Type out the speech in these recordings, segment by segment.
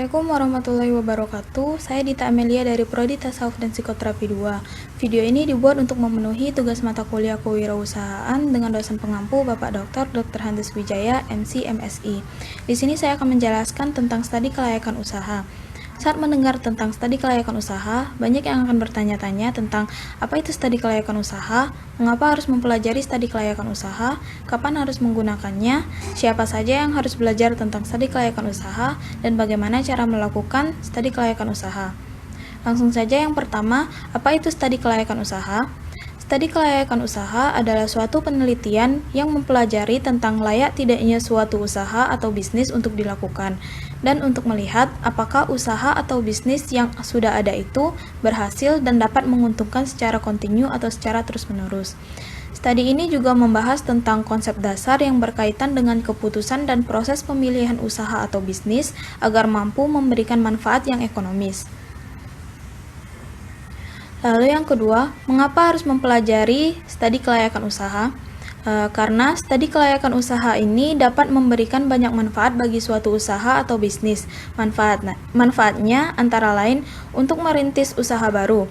Assalamualaikum warahmatullahi wabarakatuh. Saya Dita Amelia dari Prodi Tasawuf dan Psikoterapi 2. Video ini dibuat untuk memenuhi tugas mata kuliah kewirausahaan dengan dosen pengampu Bapak Dr. Handes Wijaya, MC MSI. Di sini saya akan menjelaskan tentang studi kelayakan usaha. Saat mendengar tentang studi kelayakan usaha, banyak yang akan bertanya-tanya tentang apa itu studi kelayakan usaha, mengapa harus mempelajari studi kelayakan usaha, kapan harus menggunakannya, siapa saja yang harus belajar tentang studi kelayakan usaha, dan bagaimana cara melakukan studi kelayakan usaha. Langsung saja yang pertama, apa itu studi kelayakan usaha? Studi kelayakan usaha adalah suatu penelitian yang mempelajari tentang layak tidaknya suatu usaha atau bisnis untuk dilakukan, dan untuk melihat apakah usaha atau bisnis yang sudah ada itu berhasil dan dapat menguntungkan secara kontinu atau secara terus-menerus. Studi ini juga membahas tentang konsep dasar yang berkaitan dengan keputusan dan proses pemilihan usaha atau bisnis agar mampu memberikan manfaat yang ekonomis. Lalu yang kedua, mengapa harus mempelajari studi kelayakan usaha? Karena studi kelayakan usaha ini dapat memberikan banyak manfaat bagi suatu usaha atau bisnis. Manfaatnya antara lain untuk merintis usaha baru.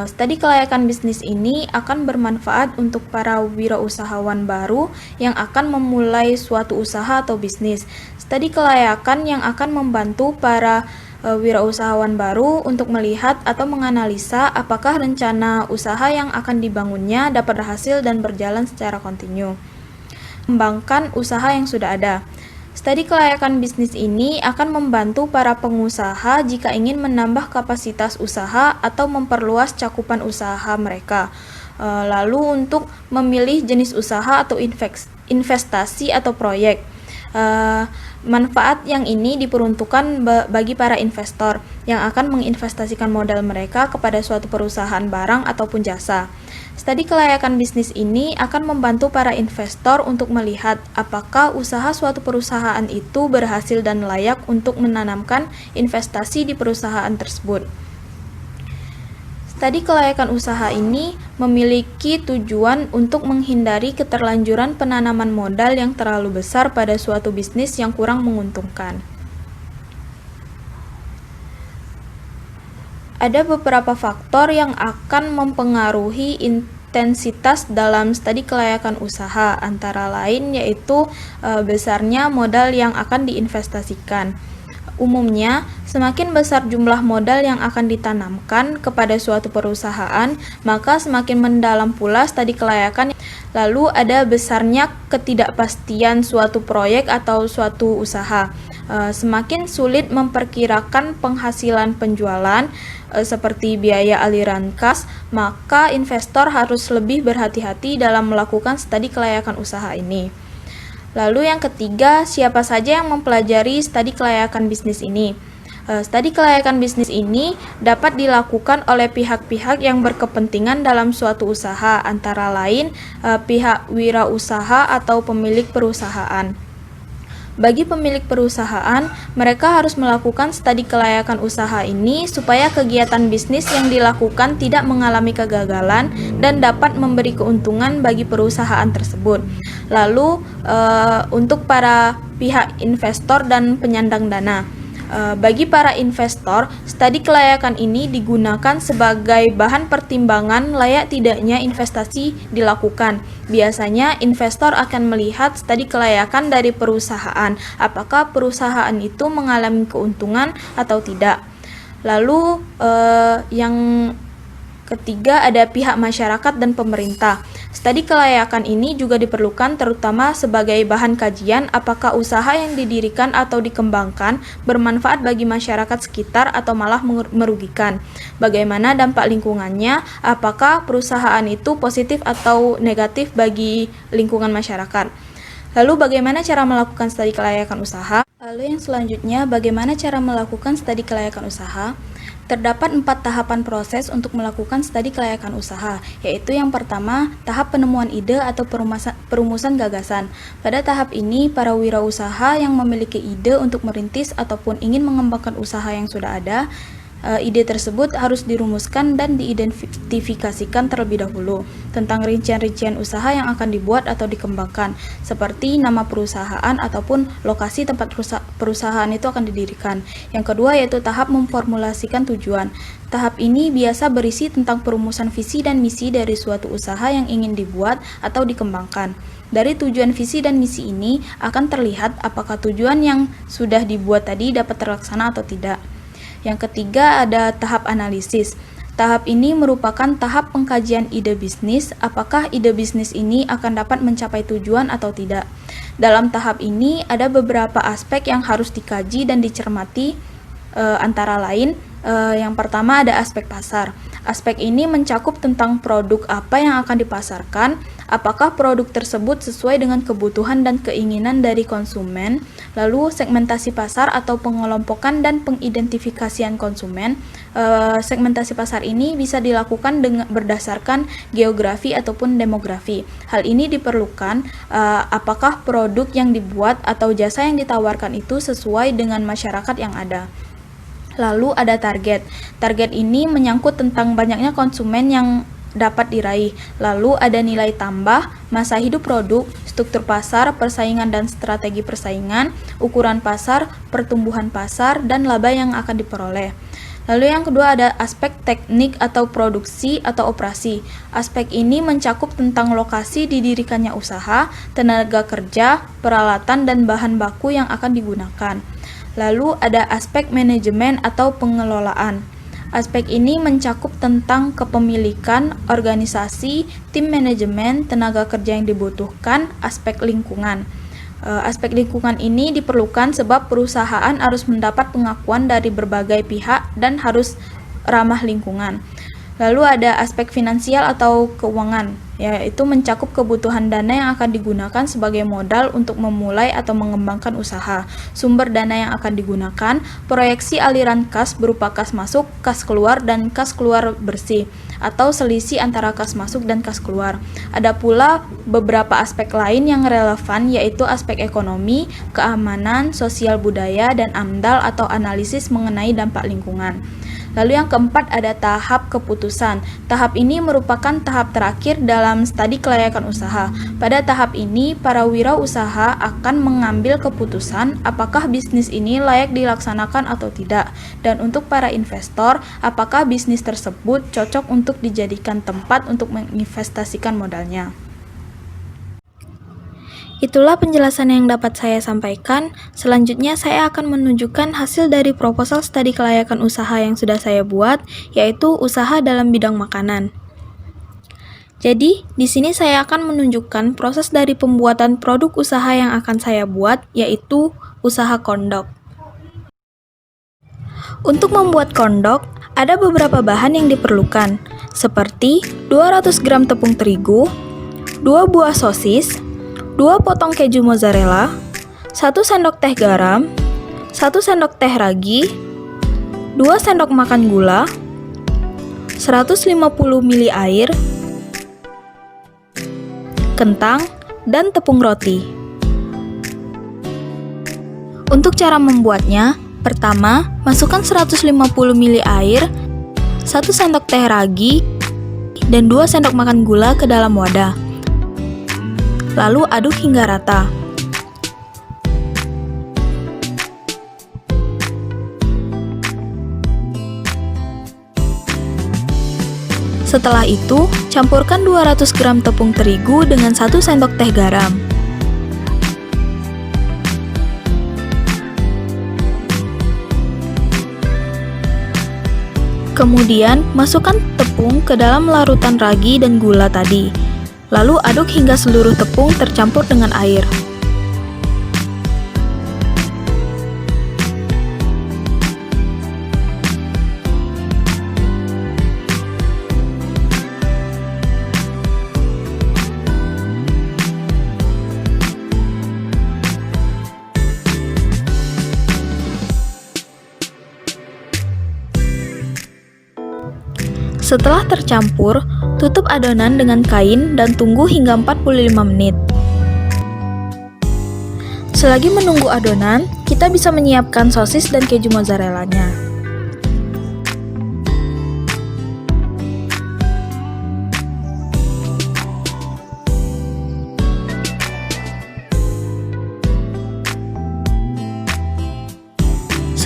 Studi kelayakan bisnis ini akan bermanfaat untuk para wirausahawan baru yang akan memulai suatu usaha atau bisnis. Studi kelayakan yang akan membantu para wirausahawan baru untuk melihat atau menganalisa apakah rencana usaha yang akan dibangunnya dapat berhasil dan berjalan secara kontinu. Mengembangkan usaha yang sudah ada. Studi kelayakan bisnis ini akan membantu para pengusaha jika ingin menambah kapasitas usaha atau memperluas cakupan usaha mereka. Lalu untuk memilih jenis usaha atau investasi atau proyek. Manfaat yang ini diperuntukkan bagi para investor yang akan menginvestasikan modal mereka kepada suatu perusahaan barang ataupun jasa. Studi kelayakan bisnis ini akan membantu para investor untuk melihat apakah usaha suatu perusahaan itu berhasil dan layak untuk menanamkan investasi di perusahaan tersebut. Studi kelayakan usaha ini memiliki tujuan untuk menghindari keterlanjuran penanaman modal yang terlalu besar pada suatu bisnis yang kurang menguntungkan. Ada beberapa faktor yang akan mempengaruhi intensitas dalam studi kelayakan usaha, antara lain yaitu besarnya modal yang akan diinvestasikan. Umumnya, semakin besar jumlah modal yang akan ditanamkan kepada suatu perusahaan, maka semakin mendalam pula studi kelayakan. Lalu ada besarnya ketidakpastian suatu proyek atau suatu usaha. Semakin sulit memperkirakan penghasilan penjualan seperti biaya aliran kas, maka investor harus lebih berhati-hati dalam melakukan studi kelayakan usaha ini. Lalu yang ketiga, siapa saja yang mempelajari studi kelayakan bisnis ini? Studi kelayakan bisnis ini dapat dilakukan oleh pihak-pihak yang berkepentingan dalam suatu usaha, antara lain pihak wirausaha atau pemilik perusahaan. Bagi pemilik perusahaan, mereka harus melakukan studi kelayakan usaha ini supaya kegiatan bisnis yang dilakukan tidak mengalami kegagalan dan dapat memberi keuntungan bagi perusahaan tersebut. Lalu, untuk para pihak investor dan penyandang dana. Bagi para investor, studi kelayakan ini digunakan sebagai bahan pertimbangan layak tidaknya investasi dilakukan. Biasanya investor akan melihat studi kelayakan dari perusahaan, apakah perusahaan itu mengalami keuntungan atau tidak. Lalu yang ketiga ada pihak masyarakat dan pemerintah. Studi kelayakan ini juga diperlukan terutama sebagai bahan kajian apakah usaha yang didirikan atau dikembangkan bermanfaat bagi masyarakat sekitar atau malah merugikan. Bagaimana dampak lingkungannya, apakah perusahaan itu positif atau negatif bagi lingkungan masyarakat. Lalu bagaimana cara melakukan studi kelayakan usaha? Lalu yang selanjutnya, bagaimana cara melakukan studi kelayakan usaha? Terdapat 4 tahapan proses untuk melakukan studi kelayakan usaha, yaitu yang pertama, tahap penemuan ide atau perumusan gagasan. Pada tahap ini, para wirausaha yang memiliki ide untuk merintis ataupun ingin mengembangkan usaha yang sudah ada, ide tersebut harus dirumuskan dan diidentifikasikan terlebih dahulu tentang rincian-rincian usaha yang akan dibuat atau dikembangkan, seperti nama perusahaan ataupun lokasi tempat perusahaan itu akan didirikan. Yang kedua yaitu tahap memformulasikan tujuan. Tahap ini biasa berisi tentang perumusan visi dan misi dari suatu usaha yang ingin dibuat atau dikembangkan. Dari tujuan visi dan misi ini akan terlihat apakah tujuan yang sudah dibuat tadi dapat terlaksana atau tidak. Yang ketiga ada tahap analisis. Tahap ini merupakan tahap pengkajian ide bisnis, apakah ide bisnis ini akan dapat mencapai tujuan atau tidak. Dalam tahap ini ada beberapa aspek yang harus dikaji dan dicermati, antara lain yang pertama ada aspek pasar. Aspek ini mencakup tentang produk apa yang akan dipasarkan, apakah produk tersebut sesuai dengan kebutuhan dan keinginan dari konsumen, lalu segmentasi pasar atau pengelompokan dan pengidentifikasian konsumen. Segmentasi pasar ini bisa dilakukan berdasarkan geografi ataupun demografi. Hal ini diperlukan apakah produk yang dibuat atau jasa yang ditawarkan itu sesuai dengan masyarakat yang ada. Lalu ada target. Target ini menyangkut tentang banyaknya konsumen yang dapat diraih. Lalu ada nilai tambah, masa hidup produk, struktur pasar, persaingan dan strategi persaingan, ukuran pasar, pertumbuhan pasar, dan laba yang akan diperoleh. Lalu yang kedua ada aspek teknik atau produksi atau operasi. Aspek ini mencakup tentang lokasi didirikannya usaha, tenaga kerja, peralatan, dan bahan baku yang akan digunakan. Lalu ada aspek manajemen atau pengelolaan. Aspek ini mencakup tentang kepemilikan, organisasi, tim manajemen, tenaga kerja yang dibutuhkan, aspek lingkungan. Aspek lingkungan ini diperlukan sebab perusahaan harus mendapat pengakuan dari berbagai pihak dan harus ramah lingkungan. Lalu ada aspek finansial atau keuangan, yaitu mencakup kebutuhan dana yang akan digunakan sebagai modal untuk memulai atau mengembangkan usaha, sumber dana yang akan digunakan, proyeksi aliran kas berupa kas masuk, kas keluar, dan kas keluar bersih, atau selisih antara kas masuk dan kas keluar. Ada pula beberapa aspek lain yang relevan, yaitu aspek ekonomi, keamanan, sosial budaya, dan AMDAL atau analisis mengenai dampak lingkungan. Lalu yang keempat ada tahap keputusan. Tahap ini merupakan tahap terakhir dalam studi kelayakan usaha. Pada tahap ini, para wirausaha akan mengambil keputusan apakah bisnis ini layak dilaksanakan atau tidak. Dan untuk para investor, apakah bisnis tersebut cocok untuk dijadikan tempat untuk menginvestasikan modalnya. Itulah penjelasan yang dapat saya sampaikan. Selanjutnya saya akan menunjukkan hasil dari proposal studi kelayakan usaha yang sudah saya buat, yaitu usaha dalam bidang makanan. Jadi, di sini saya akan menunjukkan proses dari pembuatan produk usaha yang akan saya buat, yaitu usaha kondok. Untuk membuat kondok, ada beberapa bahan yang diperlukan, seperti 200 gram tepung terigu, 2 buah sosis, 2 potong keju mozzarella, 1 sendok teh garam, 1 sendok teh ragi, 2 sendok makan gula, 150 ml air, kentang, dan tepung roti. Untuk cara membuatnya, pertama, masukkan 150 ml air, 1 sendok teh ragi, dan 2 sendok makan gula ke dalam wadah. Lalu aduk hingga rata. Setelah itu, campurkan 200 gram tepung terigu dengan 1 sendok teh garam. Kemudian, masukkan tepung ke dalam larutan ragi dan gula tadi. Lalu aduk hingga seluruh tepung tercampur dengan air. Setelah tercampur, tutup adonan dengan kain dan tunggu hingga 45 menit. Selagi menunggu adonan, kita bisa menyiapkan sosis dan keju mozzarella-nya.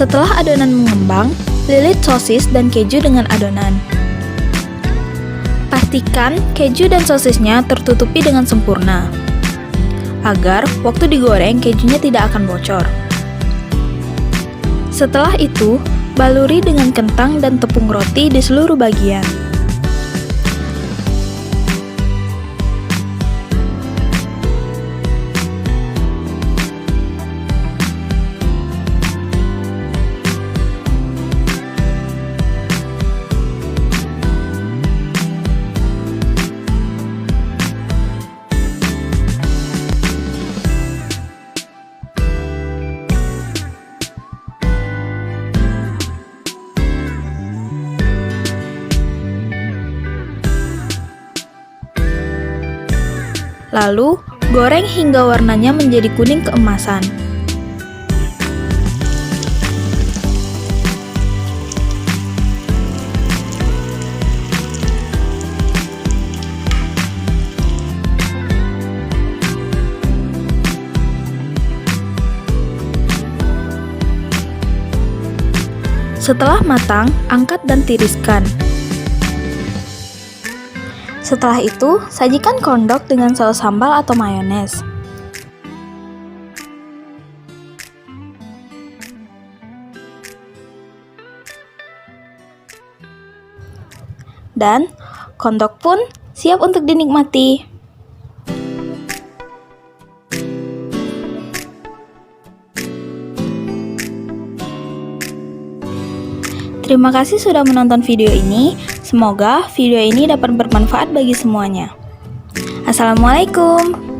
Setelah adonan mengembang, lilit sosis dan keju dengan adonan. Pastikan keju dan sosisnya tertutupi dengan sempurna, agar waktu digoreng kejunya tidak akan bocor. Setelah itu, baluri dengan kentang dan tepung roti di seluruh bagian. Lalu, goreng hingga warnanya menjadi kuning keemasan. Setelah matang, angkat dan tiriskan. Setelah itu, sajikan corn dog dengan saus sambal atau mayones. Dan corn dog pun siap untuk dinikmati. Terima kasih sudah menonton video ini. Semoga video ini dapat bermanfaat bagi semuanya. Assalamualaikum.